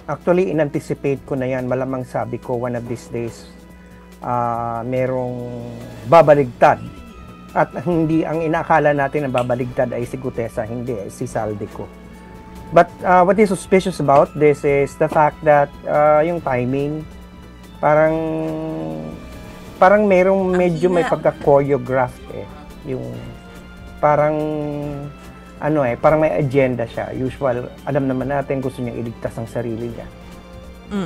Actually, in-anticipate ko na yan. Malamang sabi ko, one of these days, merong babaligtad. At hindi, ang inakala natin na babaligtad ay si Gutesa, hindi, si Saldico. But what is suspicious about this is the fact that yung timing, parang merong medyo may pagka-choreographed yung parang parang may agenda siya. Usual, alam naman natin gusto niya iligtas ang sarili niya.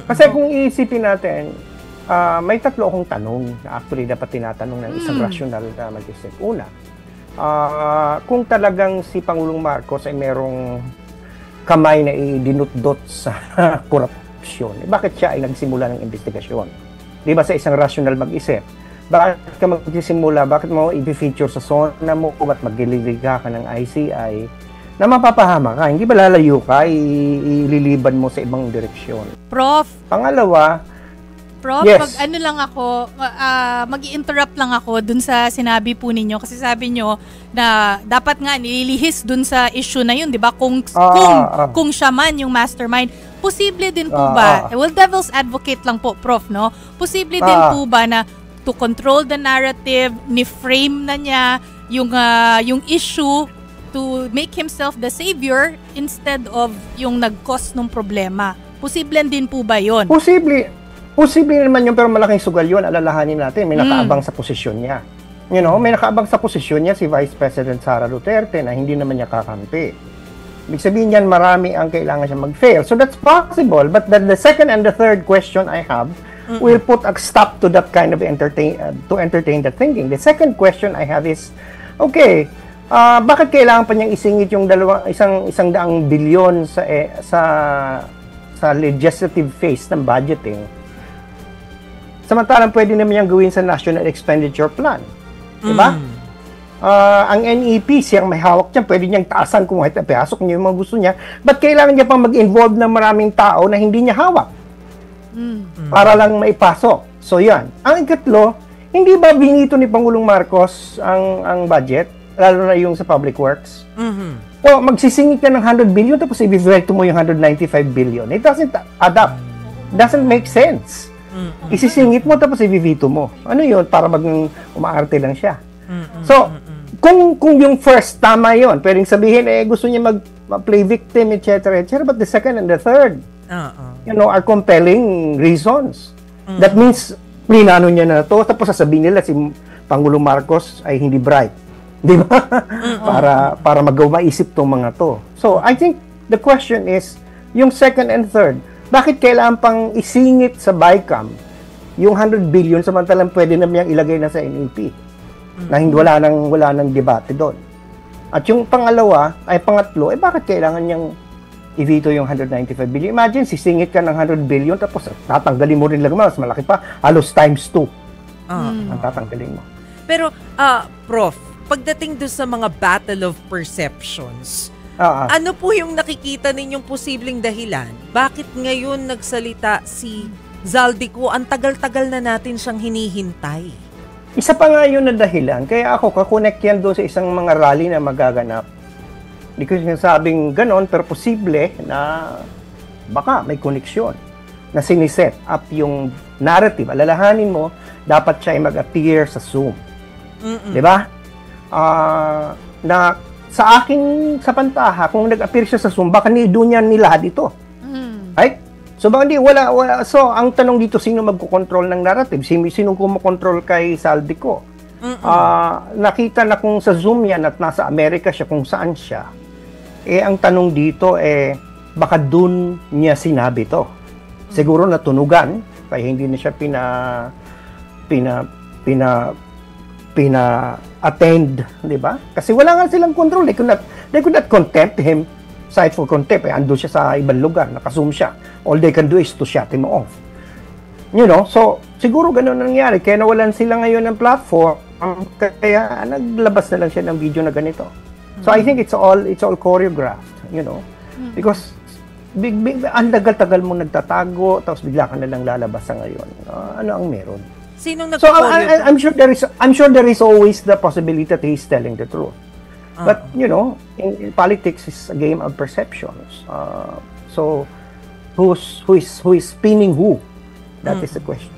Kasi kung iisipin natin, may tatlo akong tanong na actually dapat tinatanong ng isang rational na mag-isip. Una, kung talagang si Pangulong Marcos ay merong kamay na idinutdot sa korupsyon, bakit siya ay nagsimula ng investigasyon? Di ba sa isang rational mag-isip? Bakit ka magsisimula? Bakit mo i-feature sa SONA mo? Ba't magliliga ka ng ICI? Na mapapahama ka. Hindi ba lalayo ka? Ililiban mo sa ibang direksyon. Prof. Pangalawa, Prof, yes. mag-i-interrupt lang ako dun sa sinabi po ninyo kasi sabi nyo na dapat nga nililihis dun sa issue na yun, di ba? Kung siya man yung mastermind, posible din po ba, well, devil's advocate lang po, Prof, no? Posible din po ba na to control the narrative, ni-frame na niya yung issue to make himself the savior instead of yung nag-cause ng problema? Posible din po ba yun? Posible naman yun, pero malaking sugal yun. Alalahanin natin, may nakaabang sa posisyon niya. You know, may nakaabang sa posisyon niya si Vice President Sara Duterte na hindi naman niya kakampi. Ibig sabihin yan, marami ang kailangan siya mag-fail. So that's possible. But the second and the third question I have will put a stop to that kind of entertain that thinking. The second question I have is, okay, bakit kailangan pa niyang isingit yung isang daang bilyon sa legislative phase ng budgeting? Samantalang pwede naman niyang gawin sa National Expenditure Plan. Diba? Ang NEP, siyang may hawak niya, pwede niyang taasan kung pasok niya yung mga gusto niya. Ba't kailangan niya pang mag-involve ng maraming tao na hindi niya hawak? Para lang maipasok. So yan. Ang ikatlo, hindi ba binito ni Pangulong Marcos ang budget? Lalo na yung sa public works? O magsisingit ka ng 100 billion tapos i-diverto mo yung 195 billion. It doesn't add up. Doesn't make sense. Isisingit mo tapos i-veto mo. Ano yun? Para umaarte lang siya. So, kung yung first tama yun, pwedeng sabihin, gusto niya mag-play victim, etc., etc., but the second and the third, are compelling reasons. That means, plinano niya na to, tapos sasabihin nila si Pangulong Marcos ay hindi bright. Di ba? para maisip tong mga to. So, I think the question is, yung second and third, bakit kailangan pang isingit sa BICAM yung 100 billion samantalang pwede na niyang ilagay na sa NEP na hindi wala nang debate doon. At yung pangatlo, bakit kailangan niyang i-veto yung 195 billion? Imagine, sisingit ka ng 100 billion tapos tatanggalin mo rin lang mas malaki pa, halos times 2 ang tatanggalin mo. Pero, Prof, pagdating doon sa mga battle of perceptions, ano po yung nakikita ninyong posibleng dahilan? Bakit ngayon nagsalita si Zaldico? Ang tagal-tagal na natin siyang hinihintay. Isa pa nga yun na dahilan. Kaya ako, kakonect yan doon sa isang mga rally na magaganap. Hindi ko sinasabing ganon, pero posible na baka may koneksyon na siniset up yung narrative. Alalahanin mo, dapat siya ay mag-appear sa Zoom. Diba? Sa pantaha, kung nag-appear siya sa Zoom, baka doon niya nilahad ito. Right? So, baka wala. So, ang tanong dito, sino magkukontrol ng narrative? Sino kumokontrol kay Zaldico? Nakita na kung sa Zoom yan at nasa Amerika siya, kung saan siya. Ang tanong dito, baka doon niya sinabi to. Siguro natunugan, kaya hindi na siya pina-attend, di ba? Kasi wala nga silang control. They could not contempt him, cite for contempt. Andun siya sa ibang lugar, naka-zoom siya. All they can do is to shut him off. You know, so siguro ganun nangyari. Kaya nawalan sila ngayon ng platform, kaya naglabas na lang siya ng video na ganito. So I think it's all choreographed, you know. Because ang tagal-tagal mo nagtatago, tapos bigla ka na lang lalabas sa ngayon. Ano ang meron? Sinong So I'm sure there is always the possibility that he's telling the truth. But you know, in politics is a game of perceptions. So who is spinning who? That is the question.